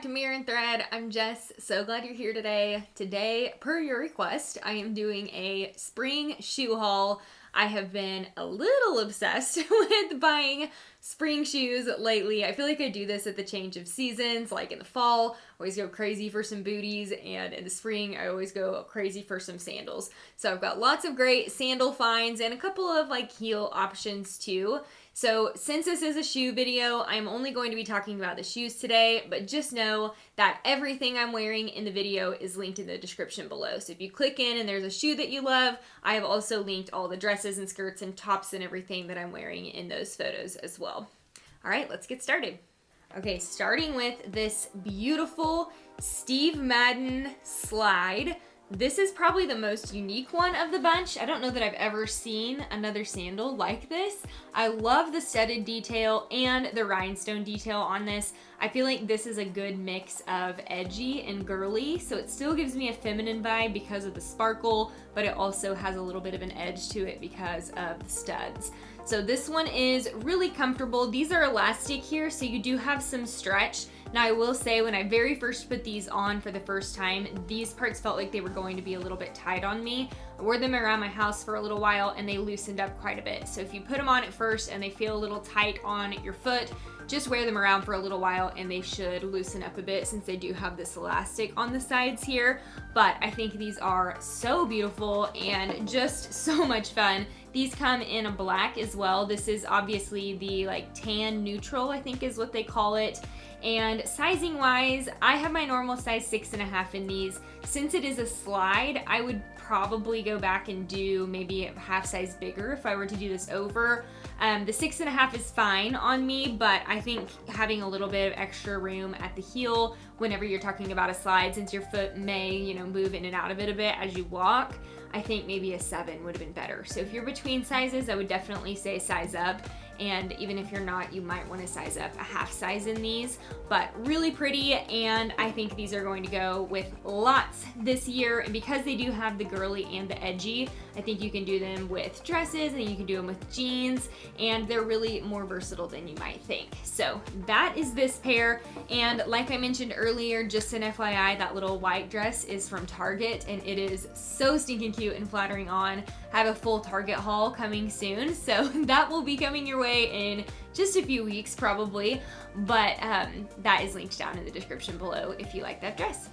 to Mirror and Thread. I'm Jess. So glad you're here today. Today, per your request, I am doing a spring shoe haul. I have been a little obsessed with buying spring shoes lately. I feel like I do this at the change of seasons, like in the fall, I always go crazy for some booties, and in the spring, I always go crazy for some sandals. So I've got lots of great sandal finds and a couple of like heel options too. So since this is a shoe video, I'm only going to be talking about the shoes today, but just know that everything I'm wearing in the video is linked in the description below. So if you click in and there's a shoe that you love, I have also linked all the dresses and skirts and tops and everything that I'm wearing in those photos as well. All right, let's get started. Okay, starting with this beautiful Steve Madden slide. This is probably the most unique one of the bunch. I don't know that I've ever seen another sandal like this. I love the studded detail and the rhinestone detail on this. I feel like this is a good mix of edgy and girly, so it still gives me a feminine vibe because of the sparkle, but it also has a little bit of an edge to it because of the studs. So this one is really comfortable. These are elastic here, so you do have some stretch. Now I will say when I very first put these on for the first time, these parts felt like they were going to be a little bit tight on me. I wore them around my house for a little while and they loosened up quite a bit. So if you put them on at first and they feel a little tight on your foot, just wear them around for a little while and they should loosen up a bit since they do have this elastic on the sides here. But I think these are so beautiful and just so much fun. These come in a black as well. This is obviously the like tan neutral, I think is what they call it. And sizing wise, I have my normal size 6.5 in these. Since it is a slide, I would probably go back and do maybe a half size bigger if I were to do this over. The 6.5 is fine on me, but I think having a little bit of extra room at the heel whenever you're talking about a slide, since your foot may, move in and out of it a bit as you walk, I think maybe a 7 would have been better. So if you're between sizes, I would definitely say size up. And even if you're not, you might want to size up a half size in these, but really pretty. And I think these are going to go with lots this year. And because they do have the girly and the edgy, I think you can do them with dresses and you can do them with jeans, and they're really more versatile than you might think. So that is this pair. And like I mentioned earlier, just an FYI, that little white dress is from Target and it is so stinking cute and flattering on. I have a full Target haul coming soon, so that will be coming your way in just a few weeks probably, but that is linked down in the description below if you like that dress.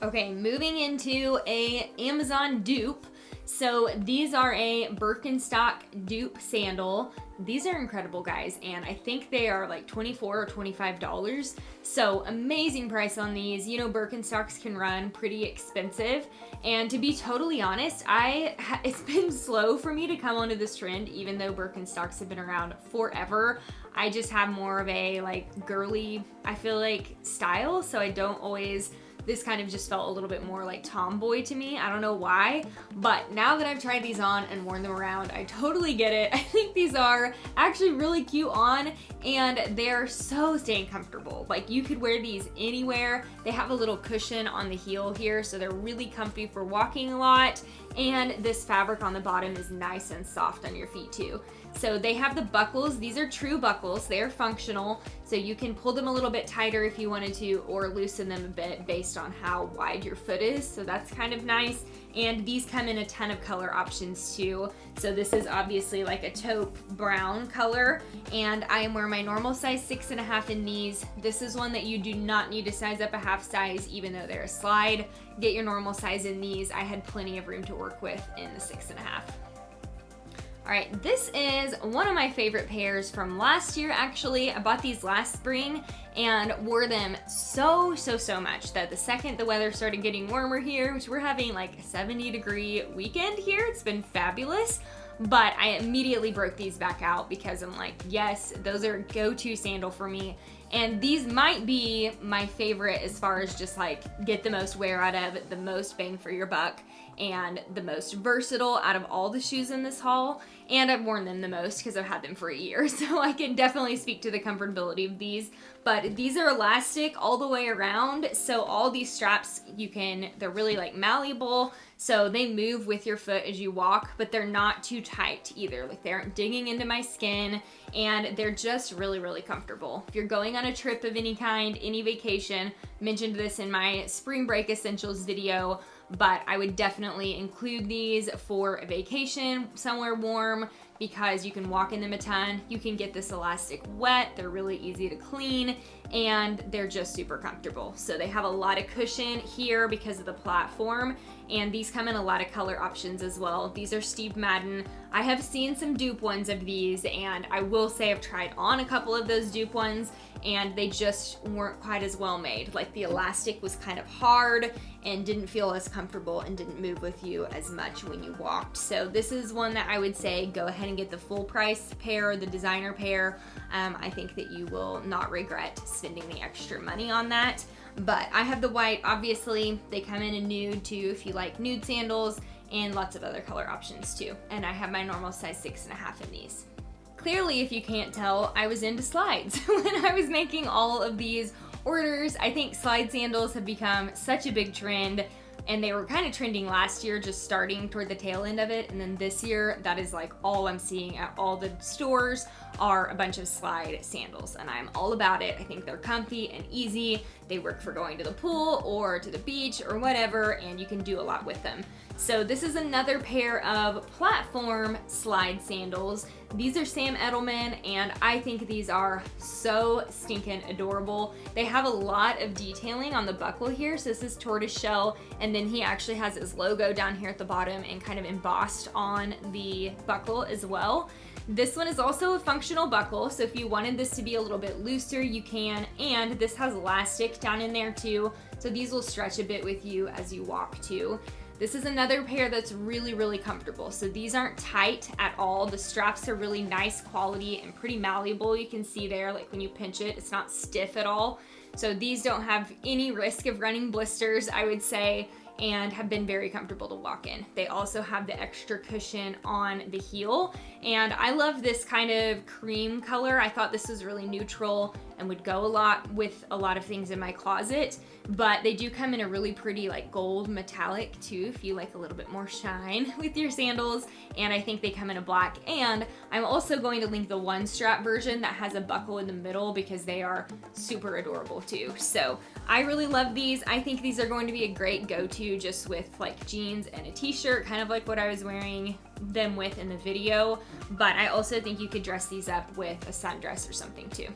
Okay, moving into a Amazon dupe. So these are a Birkenstock dupe sandal. These are incredible, guys, and I think they are like $24 or $25. So amazing price on these. Birkenstocks can run pretty expensive, and to be totally honest, it's been slow for me to come onto this trend, even though Birkenstocks have been around forever. I just have more of a like girly, I feel like, style, so I don't always. This kind of just felt a little bit more like tomboy to me. I don't know why, but now that I've tried these on and worn them around, I totally get it. I think these are actually really cute on, and they're so staying comfortable. Like, you could wear these anywhere. They have a little cushion on the heel here, so they're really comfy for walking a lot. And this fabric on the bottom is nice and soft on your feet too. So they have the buckles. These are true buckles. They are functional, so you can pull them a little bit tighter if you wanted to, or loosen them a bit based on how wide your foot is. So that's kind of nice. And these come in a ton of color options too. So this is obviously like a taupe brown color, and I am wearing my normal size 6.5 in these. This is one that you do not need to size up a half size, even though they're a slide. Get your normal size in these. I had plenty of room to work with in the 6.5. All right, this is one of my favorite pairs from last year, actually. I bought these last spring and wore them so much that the second the weather started getting warmer here, which we're having like a 70-degree weekend here, it's been fabulous. But I immediately broke these back out because I'm like, yes, those are a go-to sandal for me. And these might be my favorite as far as just like get the most wear out of, the most bang for your buck, and the most versatile out of all the shoes in this haul. And I've worn them the most because I've had them for a year, so I can definitely speak to the comfortability of these. But these are elastic all the way around, so all these straps, they're really like malleable, so they move with your foot as you walk, but they're not too tight either. Like, they aren't digging into my skin, and they're just really comfortable. If you're going on a trip of any kind, any vacation. Mentioned this in my spring break essentials video, but I would definitely include these for a vacation somewhere warm because you can walk in them a ton. You can get this elastic wet. They're really easy to clean and they're just super comfortable. So they have a lot of cushion here because of the platform, and these come in a lot of color options as well. These are Steve Madden. I have seen some dupe ones of these, and I will say I've tried on a couple of those dupe ones and they just weren't quite as well made. Like the elastic was kind of hard and didn't feel as comfortable and didn't move with you as much when you walked. So this is one that I would say go ahead and get the full price pair, the designer pair. I think that you will not regret spending the extra money on that. But I have the white, obviously. They come in a nude too if you like nude sandals, and lots of other color options too. And I have my normal size 6.5 in these. Clearly, if you can't tell, I was into slides when I was making all of these orders. I think slide sandals have become such a big trend, and they were kind of trending last year, just starting toward the tail end of it. And then this year, that is like all I'm seeing at all the stores are a bunch of slide sandals, and I'm all about it. I think they're comfy and easy. They work for going to the pool or to the beach or whatever, and you can do a lot with them. So this is another pair of platform slide sandals. These are Sam Edelman, and I think these are so stinking adorable. They have a lot of detailing on the buckle here. So this is tortoise shell, and then he actually has his logo down here at the bottom and kind of embossed on the buckle as well. This one is also a functional buckle, so if you wanted this to be a little bit looser, you can, and this has elastic down in there too, so these will stretch a bit with you as you walk too. This is another pair that's really, really comfortable. So these aren't tight at all. The straps are really nice quality and pretty malleable. You can see there, like when you pinch it, it's not stiff at all. So these don't have any risk of running blisters, I would say, and have been very comfortable to walk in. They also have the extra cushion on the heel, and I love this kind of cream color. I thought this was really neutral and would go a lot with a lot of things in my closet, but they do come in a really pretty like gold metallic too if you like a little bit more shine with your sandals, and I think they come in a black. And I'm also going to link the one strap version that has a buckle in the middle because they are super adorable too. So I really love these. I think these are going to be a great go-to just with like jeans and a t-shirt, kind of like what I was wearing them with in the video, but I also think you could dress these up with a sundress or something too.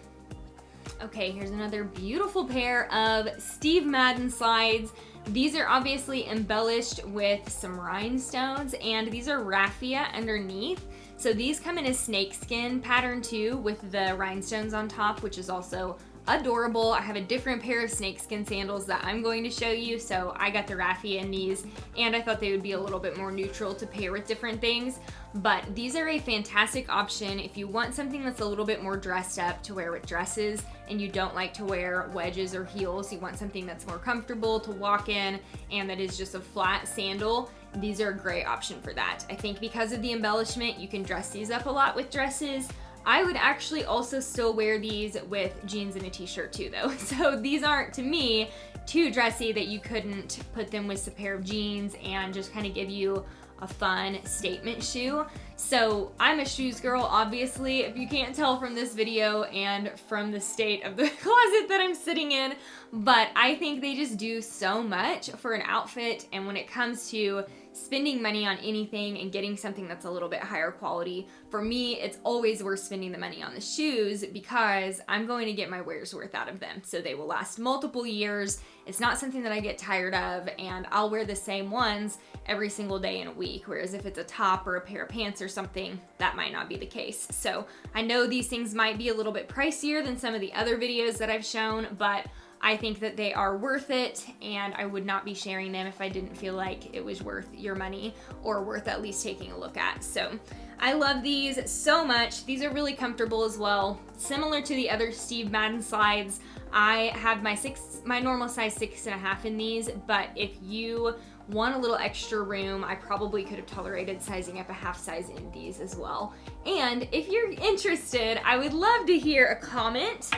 Okay, here's another beautiful pair of Steve Madden slides. These are obviously embellished with some rhinestones, and these are raffia underneath. So these come in a snakeskin pattern too with the rhinestones on top, which is also adorable. I have a different pair of snakeskin sandals that I'm going to show you, so I got the raffia in these, and I thought they would be a little bit more neutral to pair with different things. But these are a fantastic option if you want something that's a little bit more dressed up to wear with dresses and you don't like to wear wedges or heels. You want something that's more comfortable to walk in and that is just a flat sandal. These are a great option for that. I think because of the embellishment, you can dress these up a lot with dresses. I would actually also still wear these with jeans and a t-shirt too though. So these aren't, to me, too dressy that you couldn't put them with a pair of jeans and just kind of give you a fun statement shoe. So I'm a shoes girl, obviously, if you can't tell from this video and from the state of the closet that I'm sitting in, but I think they just do so much for an outfit. And when it comes to spending money on anything and getting something that's a little bit higher quality, for me, it's always worth spending the money on the shoes because I'm going to get my wear's worth out of them. So they will last multiple years. It's not something that I get tired of, and I'll wear the same ones every single day in a week. Whereas if it's a top or a pair of pants or something, that might not be the case. So I know these things might be a little bit pricier than some of the other videos that I've shown, but I think that they are worth it, and I would not be sharing them if I didn't feel like it was worth your money or worth at least taking a look at. So I love these so much. These are really comfortable as well. Similar to the other Steve Madden slides, I have my normal size 6.5 in these, but if you want a little extra room, I probably could have tolerated sizing up a half size in these as well. And if you're interested, I would love to hear a comment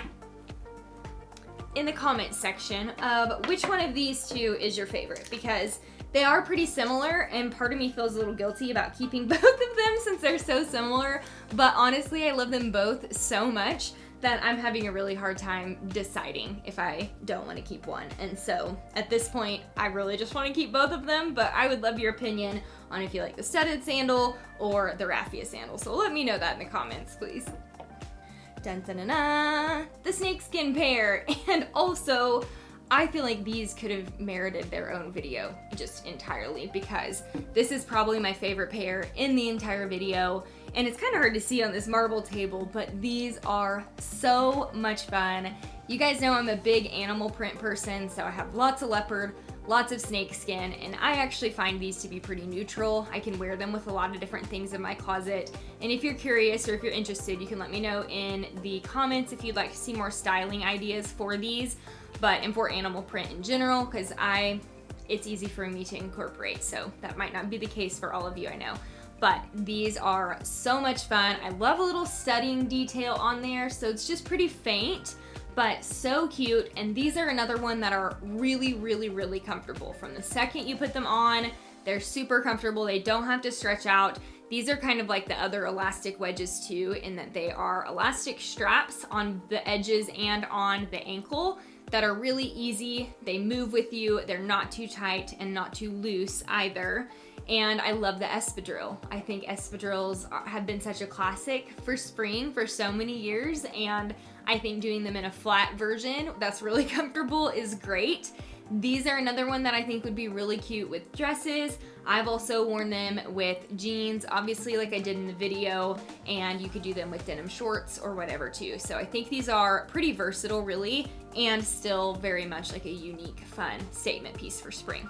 in the comment section of which one of these two is your favorite, because they are pretty similar and part of me feels a little guilty about keeping both of them since they're so similar, but honestly I love them both so much that I'm having a really hard time deciding if I don't want to keep one. And so at this point, I really just want to keep both of them, but I would love your opinion on if you like the studded sandal or the raffia sandal. So let me know that in the comments, please. Dun dun dun dun, the snakeskin pair. And also, I feel like these could have merited their own video just entirely, because this is probably my favorite pair in the entire video. And it's kind of hard to see on this marble table, but these are so much fun. You guys know I'm a big animal print person, so I have lots of leopard, lots of snakeskin, and I actually find these to be pretty neutral. I can wear them with a lot of different things in my closet. And if you're curious or if you're interested, you can let me know in the comments if you'd like to see more styling ideas for these, and for animal print in general, because it's easy for me to incorporate, so that might not be the case for all of you, I know. But these are so much fun. I love a little studding detail on there, so it's just pretty faint, but so cute. And these are another one that are really, really, really comfortable. From the second you put them on, they're super comfortable. They don't have to stretch out. These are kind of like the other elastic wedges too, in that they are elastic straps on the edges and on the ankle that are really easy. They move with you. They're not too tight and not too loose either. And I love the espadrille. I think espadrilles have been such a classic for spring for so many years, and I think doing them in a flat version that's really comfortable is great. These are another one that I think would be really cute with dresses. I've also worn them with jeans, obviously, like I did in the video, and you could do them with denim shorts or whatever too. So I think these are pretty versatile really, and still very much like a unique, fun statement piece for spring.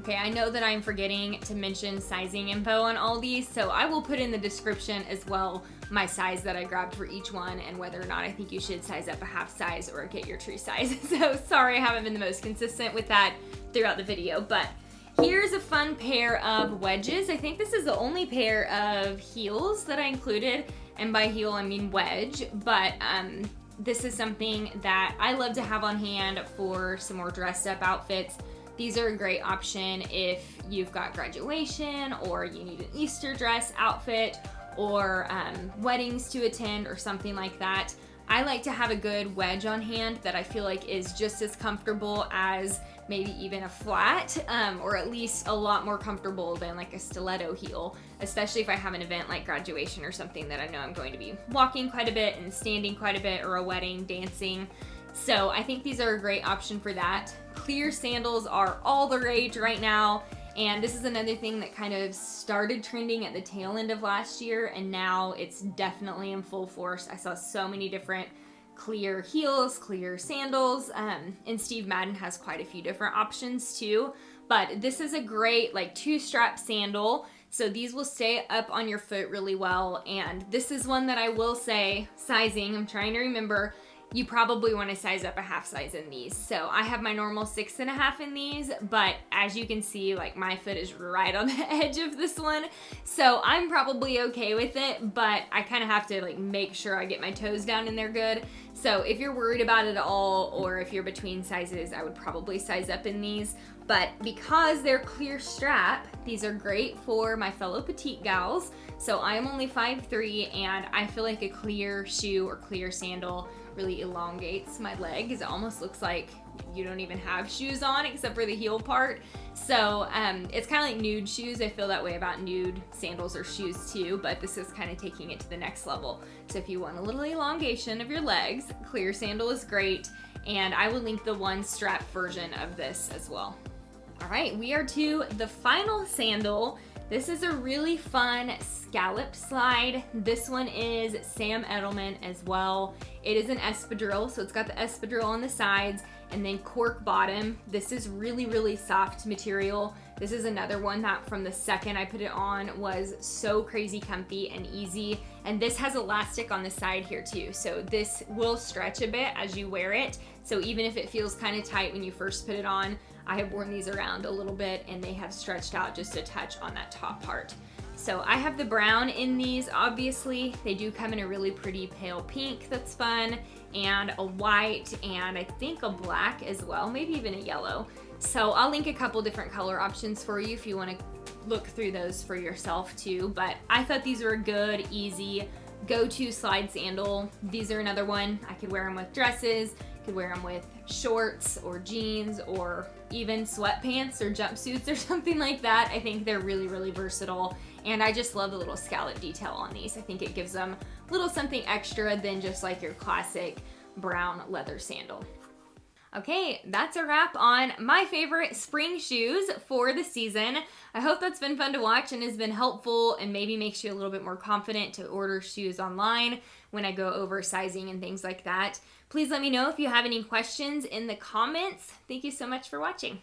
Okay, I know that I'm forgetting to mention sizing info on all these, so I will put in the description as well my size that I grabbed for each one and whether or not I think you should size up a half size or get your true size. So sorry I haven't been the most consistent with that throughout the video, but here's a fun pair of wedges. I think this is the only pair of heels that I included, and by heel I mean wedge, but this is something that I love to have on hand for some more dressed up outfits. These are a great option if you've got graduation or you need an Easter dress outfit or weddings to attend or something like that. I like to have a good wedge on hand that I feel like is just as comfortable as maybe even a flat, or at least a lot more comfortable than like a stiletto heel, especially if I have an event like graduation or something that I know I'm going to be walking quite a bit and standing quite a bit, or a wedding, dancing. So I think these are a great option for that. Clear sandals are all the rage right now, and this is another thing that kind of started trending at the tail end of last year, and now it's definitely in full force. I saw so many different clear heels, clear sandals, and Steve Madden has quite a few different options too. But this is a great like 2-strap sandal, so these will stay up on your foot really well. And this is one that I will say, sizing, I'm trying to remember, you probably want to size up a half size in these. So I have my normal 6.5 in these, but as you can see, like my foot is right on the edge of this one. So I'm probably okay with it, but I kind of have to like make sure I get my toes down in there good. So if you're worried about it at all, or if you're between sizes, I would probably size up in these. But because they're clear strap, these are great for my fellow petite gals. So I'm only 5'3", and I feel like a clear shoe or clear sandal really elongates my leg, because it almost looks like you don't even have shoes on except for the heel part. So it's kind of like nude shoes. I feel that way about nude sandals or shoes too, but this is kind of taking it to the next level. So if you want a little elongation of your legs, clear sandal is great, and I will link the 1-strap version of this as well. All right, we are to the final sandal. This is a really fun scalloped slide. This one is Sam Edelman as well. It is an espadrille, so it's got the espadrille on the sides and then cork bottom. This is really, really soft material. This is another one that from the second I put it on was so crazy comfy and easy. And this has elastic on the side here too, so this will stretch a bit as you wear it. So even if it feels kind of tight when you first put it on, I have worn these around a little bit and they have stretched out just a touch on that top part. So I have the brown in these, obviously. They do come in a really pretty pale pink that's fun, and a white, and I think a black as well, maybe even a yellow. So I'll link a couple different color options for you if you want to look through those for yourself too. But I thought these were a good, easy, go-to slide sandal. These are another one. I could wear them with dresses, could wear them with shorts or jeans or even sweatpants or jumpsuits or something like that. I think they're really, really versatile, and I just love the little scallop detail on these. I think it gives them a little something extra than just like your classic brown leather sandal. Okay, that's a wrap on my favorite spring shoes for the season. I hope that's been fun to watch and has been helpful and maybe makes you a little bit more confident to order shoes online when I go over sizing and things like that. Please let me know if you have any questions in the comments. Thank you so much for watching.